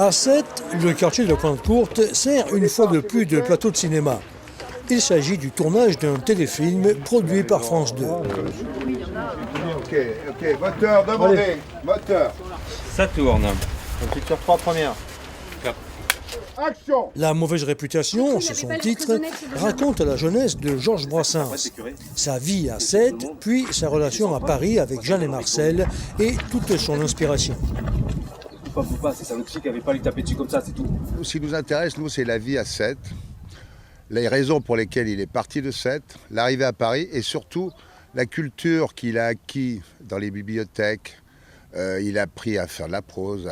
À Sète, le quartier de la Pointe-Courte sert une fois de plus de plateau de cinéma. Il s'agit du tournage d'un téléfilm produit par France 2. Ok, moteur, demandez, moteur. Ça tourne. Donc, sur 3 premières. Action. La mauvaise réputation, c'est son titre, raconte la jeunesse de Georges Brassens. Sa vie à Sète, puis sa relation à Paris avec Jeanne et Marcel et toute son inspiration. Faut pas, c'est Sanofi qui n'avait pas lui taper dessus comme ça, c'est tout. Ce qui nous intéresse, nous, c'est la vie à Sète, les raisons pour lesquelles il est parti de Sète, l'arrivée à Paris et surtout la culture qu'il a acquis dans les bibliothèques. Il a appris à faire de la prose,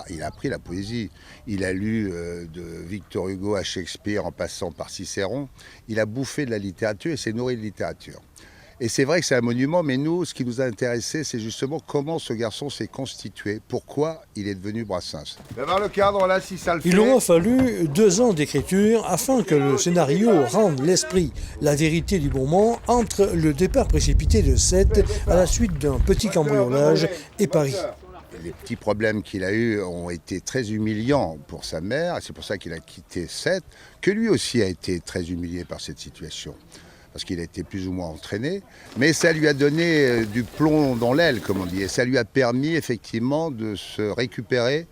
il a appris la poésie. Il a lu de Victor Hugo à Shakespeare en passant par Cicéron. Il a bouffé de la littérature et s'est nourri de littérature. Et c'est vrai que c'est un monument, mais nous, ce qui nous a intéressé, c'est justement comment ce garçon s'est constitué, pourquoi il est devenu Brassens. D'avoir le cadre là, si ça le fait. Il aura fallu 2 ans d'écriture afin que le scénario rende l'esprit, la vérité du moment entre le départ précipité de Sète à la suite d'un petit cambriolage et Paris. Les petits problèmes qu'il a eus ont été très humiliants pour sa mère, et c'est pour ça qu'il a quitté Sète, que lui aussi a été très humilié par cette situation. Parce qu'il a été plus ou moins entraîné, mais ça lui a donné du plomb dans l'aile, comme on dit, et ça lui a permis effectivement de se récupérer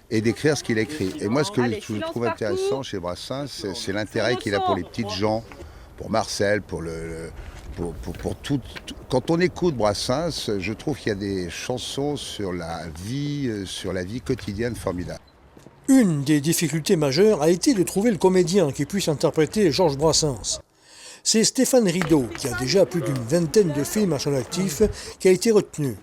et d'écrire ce qu'il écrit. Et moi, ce que je trouve intéressant chez Brassens, c'est l'intérêt qu'il a pour les petites gens, pour Marcel, pour tout. Quand on écoute Brassens, je trouve qu'il y a des chansons sur la vie quotidienne formidables. Une des difficultés majeures a été de trouver le comédien qui puisse interpréter Georges Brassens. C'est Stéphane Rideau, qui a déjà plus d'une vingtaine de films à son actif, qui a été retenu.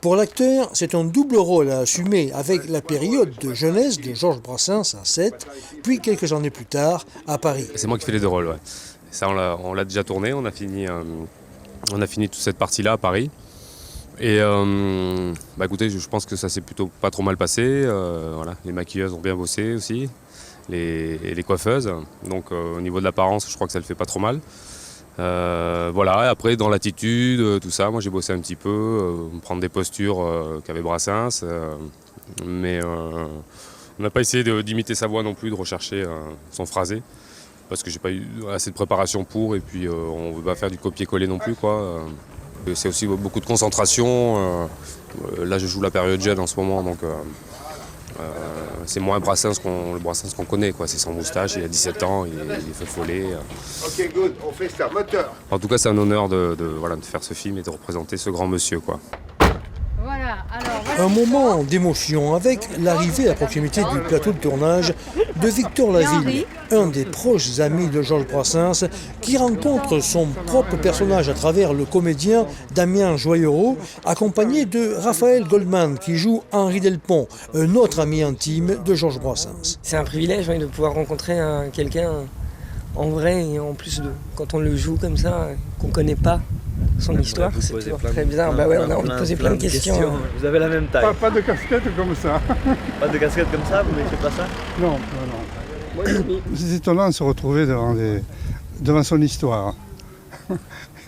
Pour l'acteur, c'est un double rôle à assumer avec la période de jeunesse de Georges Brassens à Sète, puis quelques années plus tard à Paris. C'est moi qui fais les 2 rôles, ouais. Ça, on l'a déjà tourné, on a fini toute cette partie-là à Paris. Et écoutez, je pense que ça s'est plutôt pas trop mal passé. Voilà. Les maquilleuses ont bien bossé aussi. Les coiffeuses, donc au niveau de l'apparence, je crois que ça le fait pas trop mal. Voilà, et après dans l'attitude, tout ça, moi j'ai bossé un petit peu, prendre des postures qu'avait Brassens, mais on n'a pas essayé d'imiter sa voix non plus, de rechercher son phrasé, parce que j'ai pas eu assez de préparation pour, et puis on veut pas faire du copier-coller non plus, quoi. C'est aussi beaucoup de concentration. Là je joue la période jeune en ce moment, donc c'est moins le Brassens qu'on connaît, quoi. C'est sans moustache, il a 17 ans, il est fait follet. Ok, good, on fait ça, moteur. En tout cas, c'est un honneur de faire ce film et de représenter ce grand monsieur, quoi. Un moment d'émotion avec l'arrivée à proximité du plateau de tournage de Victor Laville, un des proches amis de Georges Brassens, qui rencontre son propre personnage à travers le comédien Damien Joyereau, accompagné de Raphaël Goldman, qui joue Henri Delpont, un autre ami intime de Georges Brassens. C'est un privilège de pouvoir rencontrer quelqu'un en vrai, et en plus quand on le joue comme ça, qu'on ne connaît pas son histoire, c'est toujours très bizarre. On a envie de poser plein de questions. Vous avez la même taille. Pas de casquette comme ça. Pas de casquette comme ça, vous ne mettez pas ça? Non. C'est étonnant de se retrouver devant son histoire.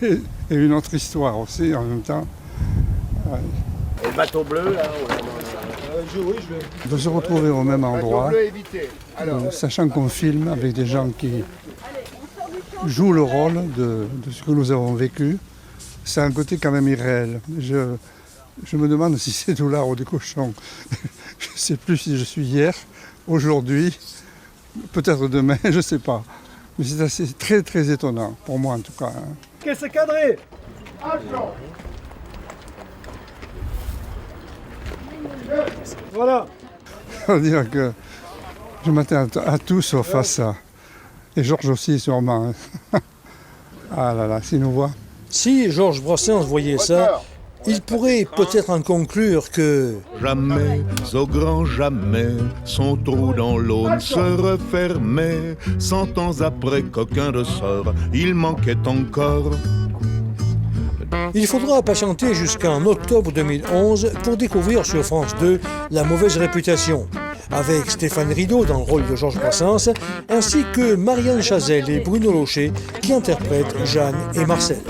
Et une autre histoire aussi en même temps. Ouais. Et le bateau bleu, là De se retrouver au même endroit, sachant qu'on filme avec des gens qui jouent le rôle de ce que nous avons vécu. C'est un côté quand même irréel. Je me demande si c'est de l'art ou des cochons. Je ne sais plus si je suis hier, aujourd'hui, peut-être demain, je ne sais pas. Mais c'est très très étonnant, pour moi en tout cas. Ok, c'est cadré. Voilà. Je veux dire que je m'attends à tout sauf à ça. Et Georges aussi sûrement. Ah là là, s'il nous voit. Si Georges Brassens voyait ça, il pourrait peut-être en conclure que... Jamais, au grand jamais, son trou dans l'Aune se refermait. 100 ans après qu'aucun ressort, il manquait encore. Il faudra patienter jusqu'en octobre 2011 pour découvrir sur France 2 La mauvaise réputation, avec Stéphane Rideau dans le rôle de Georges Brassens, ainsi que Marianne Chazelle et Bruno Locher qui interprètent Jeanne et Marcel.